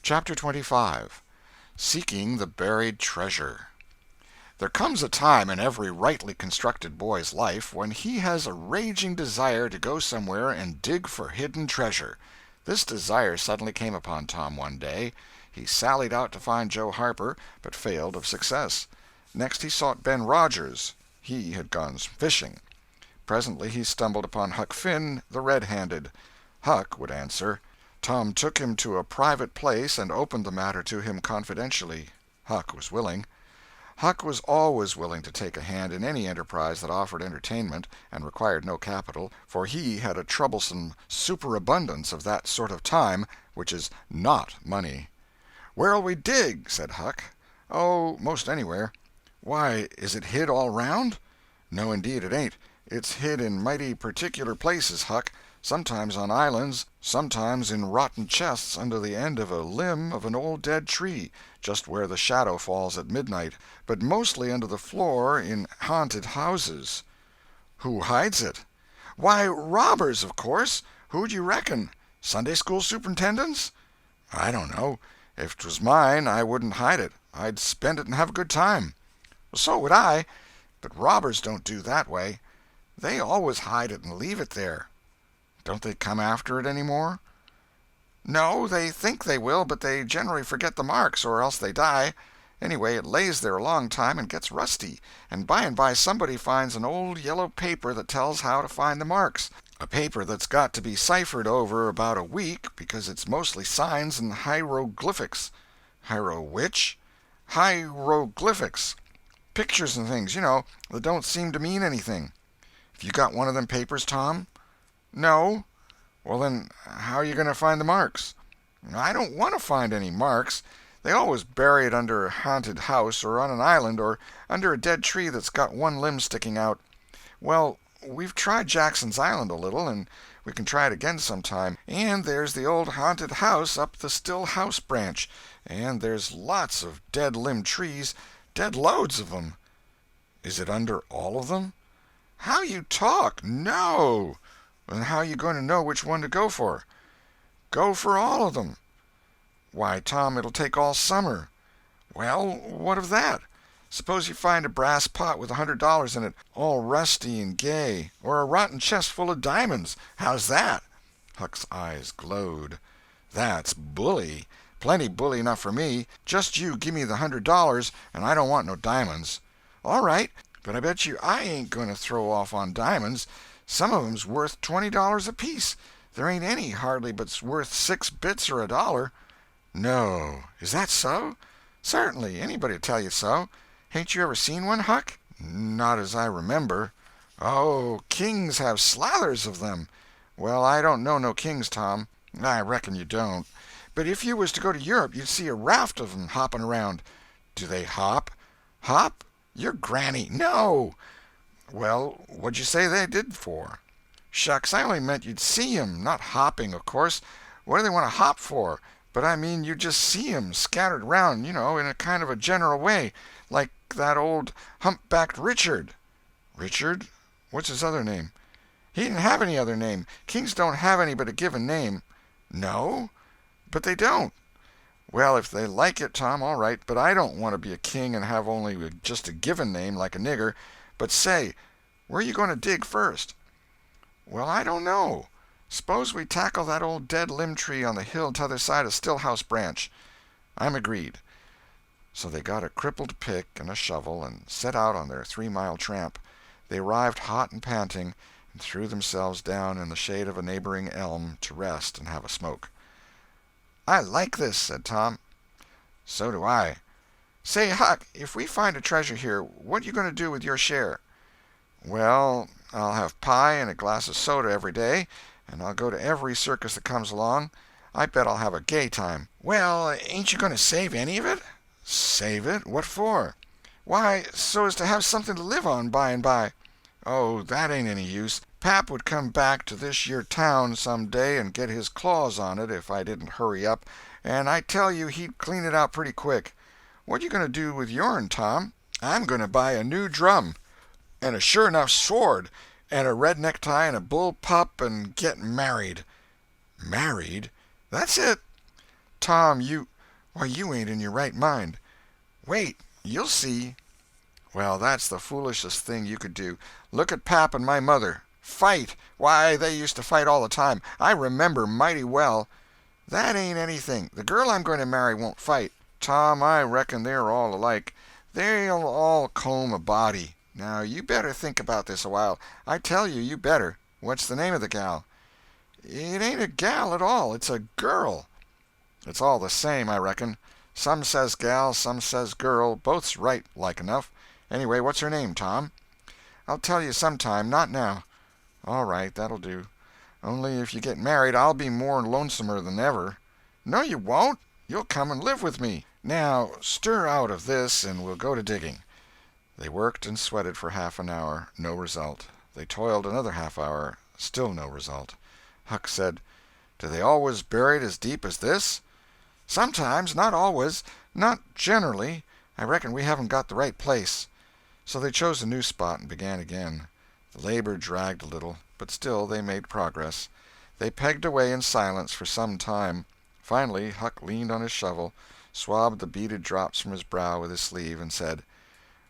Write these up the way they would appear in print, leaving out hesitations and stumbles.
Chapter 25. Seeking the Buried Treasure. There comes a time in every rightly constructed boy's life when he has a raging desire to go somewhere and dig for hidden treasure. This desire suddenly came upon Tom one day. He sallied out to find Joe Harper, but failed of success. Next he sought Ben Rogers. He had gone fishing. Presently he stumbled upon Huck Finn, the red-handed. Huck would answer. Tom took him to a private place and opened the matter to him confidentially. Huck was willing. Huck was always willing to take a hand in any enterprise that offered entertainment and required no capital, for he had a troublesome superabundance of that sort of time which is not money. "Where'll we dig?" said Huck. "Oh, most anywhere." "Why, is it hid all round?" "No, indeed it ain't. It's hid in mighty particular places, Huck. Sometimes on islands, sometimes in rotten chests under the end of a limb of an old dead tree, just where the shadow falls at midnight, but mostly under the floor in haunted houses." "Who hides it?" "Why, robbers, of course. Who'd you reckon? Sunday-school superintendents?" "I don't know. If 'twas mine, I wouldn't hide it. I'd spend it and have a good time." "So would I. But robbers don't do that way. They always hide it and leave it there." "Don't they come after it any more?" "No, they think they will, but they generally forget the marks, or else they die. Anyway, it lays there a long time and gets rusty, and by somebody finds an old yellow paper that tells how to find the marks. A paper that's got to be ciphered over about a week, because it's mostly signs and hieroglyphics." "Which?" "Hieroglyphics. Pictures and things, you know, that don't seem to mean anything." "Have you got one of them papers, Tom?" "No." "Well, then, how are you going to find the marks?" "I don't want to find any marks. They always bury it under a haunted house, or on an island, or under a dead tree that's got one limb sticking out. Well, we've tried Jackson's Island a little, and we can try it again sometime. And there's the old haunted house up the Still House branch, and there's lots of dead-limbed trees, dead loads of them." "Is it under all of them?" "How you talk! No." "Then how are you going to know which one to go for?" "Go for all of them." "Why, Tom, it'll take all summer." "Well, what of that? Suppose you find a brass pot with $100 in it, all rusty and gay, or a rotten chest full of diamonds. How's that?" Huck's eyes glowed. "That's bully. Plenty bully enough for me. Just you give me the $100, and I don't want no diamonds." "All right, but I bet you I ain't going to throw off on diamonds. Some of 'em's worth $20 apiece. There ain't any, hardly, but's worth 6 bits or $1. "No. Is that so?" "Certainly. Anybody'd tell you so. Hain't you ever seen one, Huck?" "Not as I remember." "Oh, kings have slathers of them." "Well, I don't know no kings, Tom." "I reckon you don't. But if you was to go to Europe, you'd see a raft of 'em hopping around." "Do they hop?" "Hop? Your granny. No." "Well, what'd you say they did for?" "Shucks, I only meant you'd see 'em, not hopping, of course. What do they want to hop for? But I mean you'd just see 'em scattered around, you know, in a kind of a general way, like that old humpbacked Richard." "Richard? What's his other name?" "He didn't have any other name. Kings don't have any but a given name." "No? But they don't." "Well, if they like it, Tom, all right, but I don't want to be a king and have only just a given name, like a nigger. But say, where you going to dig first?" "Well, I don't know. Suppose we tackle that old dead-limb tree on the hill t'other side of Stillhouse branch." "I'm agreed." So they got a crippled pick and a shovel and set out on their 3-mile tramp. They arrived hot and panting, and threw themselves down in the shade of a neighboring elm to rest and have a smoke. "I like this," said Tom. "So do I. Say, Huck, if we find a treasure here, what you going to do with your share?" "Well, I'll have pie and a glass of soda every day, and I'll go to every circus that comes along. I bet I'll have a gay time." "Well, ain't you going to save any of it?" "Save it? What for?" "Why, so as to have something to live on by and by." "Oh, that ain't any use. Pap would come back to this yer town some day and get his claws on it if I didn't hurry up, and I tell you he'd clean it out pretty quick. What you going to do with yourn, Tom?" "I'm going to buy a new drum, and a sure enough sword, and a red necktie and a bull pup, and get married." "Married?" "That's it." "Tom, you—" Why, you ain't in your right mind. Wait, you'll see. Well, that's the foolishest thing you could do. Look at Pap and my mother. Fight! Why, they used to fight all the time. I remember mighty well. That ain't anything. The girl I'm going to marry won't fight. Tom, I reckon they're all alike. They'll all comb a body. Now, you better think about this a while. I tell you, you better. What's the name of the gal? It ain't a gal at all. It's a girl. It's all the same, I reckon. Some says gal, some says girl. Both's right, like enough. Anyway, what's her name, Tom? I'll tell you sometime, not now. All right, that'll do. Only if you get married, I'll be more lonesomer than ever. No, you won't. You'll come and live with me. Now, stir out of this, and we'll go to digging. They worked and sweated for half an hour. No result. They toiled another half hour. Still no result. Huck said, "Do they always bury it as deep as this?" "Sometimes. Not always. Not generally. I reckon we haven't got the right place." So they chose a new spot and began again. The labor dragged a little, but still they made progress. They pegged away in silence for some time. Finally Huck leaned on his shovel, swabbed the beaded drops from his brow with his sleeve, and said,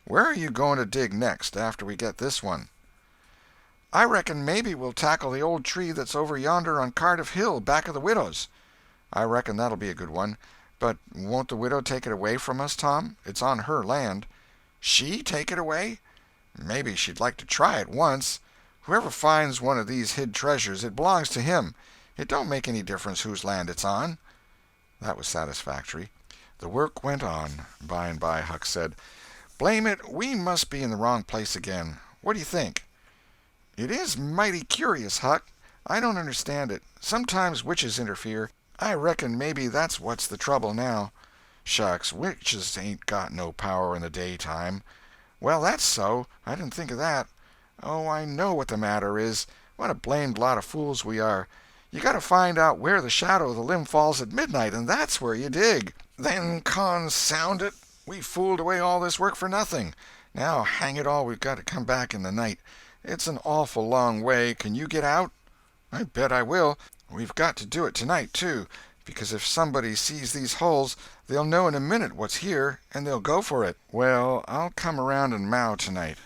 "Where are you going to dig next, after we get this one?" "I reckon maybe we'll tackle the old tree that's over yonder on Cardiff Hill, back of the widow's." "I reckon that'll be a good one. But won't the widow take it away from us, Tom? It's on her land." "She take it away? Maybe she'd like to try it once. Whoever finds one of these hid treasures, it belongs to him. It don't make any difference whose land it's on." That was satisfactory. The work went on. By and by Huck said, "Blame it, we must be in the wrong place again. What do you think?" "It is mighty curious, Huck. I don't understand it. Sometimes witches interfere. I reckon maybe that's what's the trouble now." "Shucks, witches ain't got no power in the daytime." "Well, that's so. I didn't think of that. Oh, I know what the matter is. What a blamed lot of fools we are. You got to find out where the shadow of the limb falls at midnight, and that's where you dig." "Then consound it, we fooled away all this work for nothing. Now, hang it all, we've got to come back in the night. It's an awful long way. Can you get out?" "I bet I will. We've got to do it tonight, too, because if somebody sees these holes, they'll know in a minute what's here, and they'll go for it." "Well, I'll come around and mow tonight."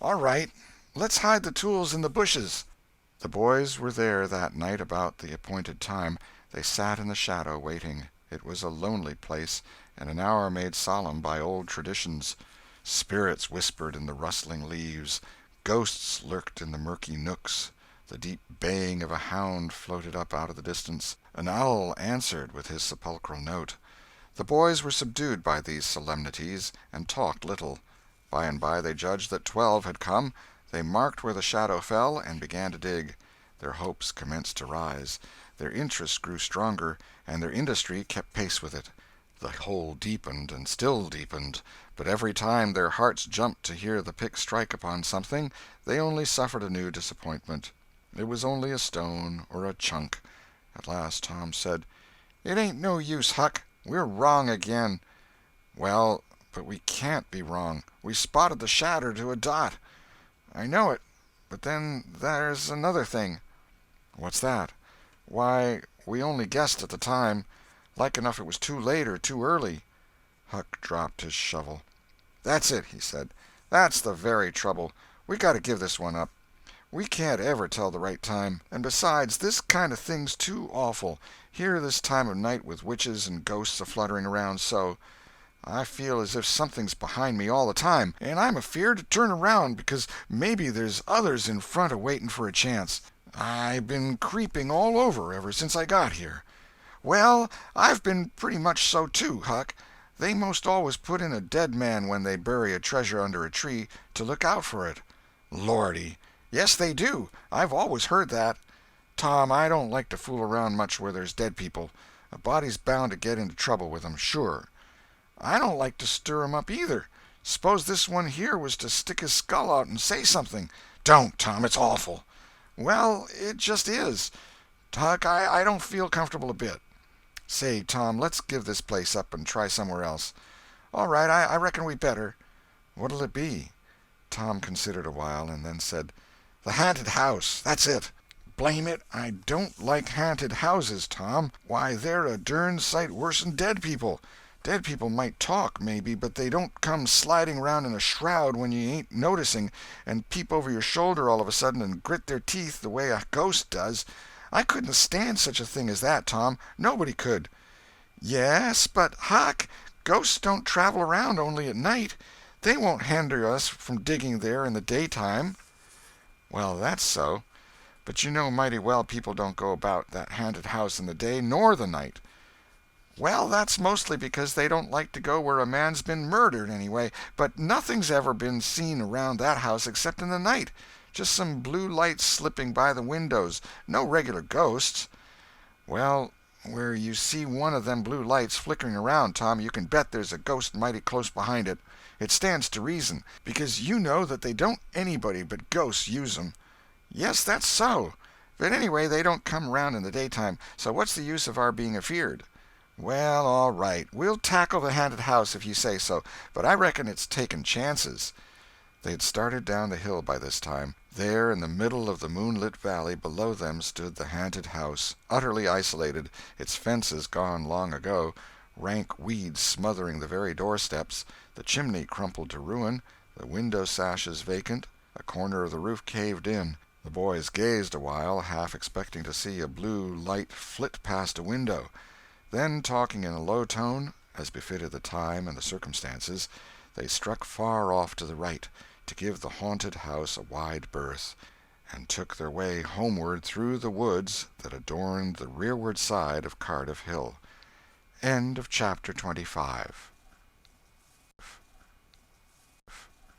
"All right. Let's hide the tools in the bushes." The boys were there that night about the appointed time. They sat in the shadow, waiting. It was a lonely place, and an hour made solemn by old traditions. Spirits whispered in the rustling leaves. Ghosts lurked in the murky nooks. The deep baying of a hound floated up out of the distance. An owl answered with his sepulchral note. The boys were subdued by these solemnities, and talked little. By and by they judged that 12 had come. They marked where the shadow fell, and began to dig. Their hopes commenced to rise. Their interest grew stronger, and their industry kept pace with it. The hole deepened and still deepened, but every time their hearts jumped to hear the pick strike upon something, they only suffered a new disappointment. It was only a stone or a chunk. At last Tom said, "It ain't no use, Huck. We're wrong again." "Well, but we can't be wrong. We spotted the shadow to a dot." "I know it, but then there's another thing." "What's that?" "Why, we only guessed at the time. Like enough it was too late or too early." Huck dropped his shovel. "That's it," he said. "That's the very trouble. We got to give this one up. We can't ever tell the right time. And besides, this kind of thing's too awful. Here this time of night with witches and ghosts a-fluttering around so. I feel as if something's behind me all the time, and I'm afeard to turn around because maybe there's others in front a-waiting for a chance. I've been creeping all over ever since I got here." "Well, I've been pretty much so too, Huck. They most always put in a dead man when they bury a treasure under a tree, to look out for it." "Lordy!" "Yes, they do. I've always heard that." "Tom, I don't like to fool around much where there's dead people. A body's bound to get into trouble with 'em, sure." "I don't like to stir 'em up, either. Suppose this one here was to stick his skull out and say something." "Don't, Tom, it's awful." "Well, it just is. Huck, I don't feel comfortable a bit." "Say, Tom, let's give this place up and try somewhere else." "All right, I reckon we better." "What'll it be?" Tom considered a while, and then said, "The haunted house. That's it." "Blame it, I don't like haunted houses, Tom. Why, they're a dern sight worse'n dead people. Dead people might talk, maybe, but they don't come sliding around in a shroud when you ain't noticing, and peep over your shoulder all of a sudden and grit their teeth the way a ghost does. I couldn't stand such a thing as that, Tom. Nobody could." "Yes, but, Huck, ghosts don't travel around only at night. They won't hinder us from digging there in the daytime." "Well, that's so. But you know mighty well people don't go about that haunted house in the day nor the night." "Well, that's mostly because they don't like to go where a man's been murdered, anyway. But nothing's ever been seen around that house except in the night. Just some blue lights slipping by the windows. No regular ghosts." "Well, where you see one of them blue lights flickering around, Tom, you can bet there's a ghost mighty close behind it. It stands to reason, because you know that they don't anybody but ghosts use 'em." "Yes, that's so. But anyway, they don't come around in the daytime, so what's the use of our being afeard?" "Well, all right. We'll tackle the haunted house if you say so, but I reckon it's taking chances." They had started down the hill by this time. There, in the middle of the moonlit valley below them, stood the haunted house, utterly isolated, its fences gone long ago, rank weeds smothering the very doorsteps, the chimney crumpled to ruin, the window sashes vacant, a corner of the roof caved in. The boys gazed a while, half expecting to see a blue light flit past a window. Then, talking in a low tone, as befitted the time and the circumstances, they struck far off to the right, to give the haunted house a wide berth, and took their way homeward through the woods that adorned the rearward side of Cardiff Hill. End of chapter 25.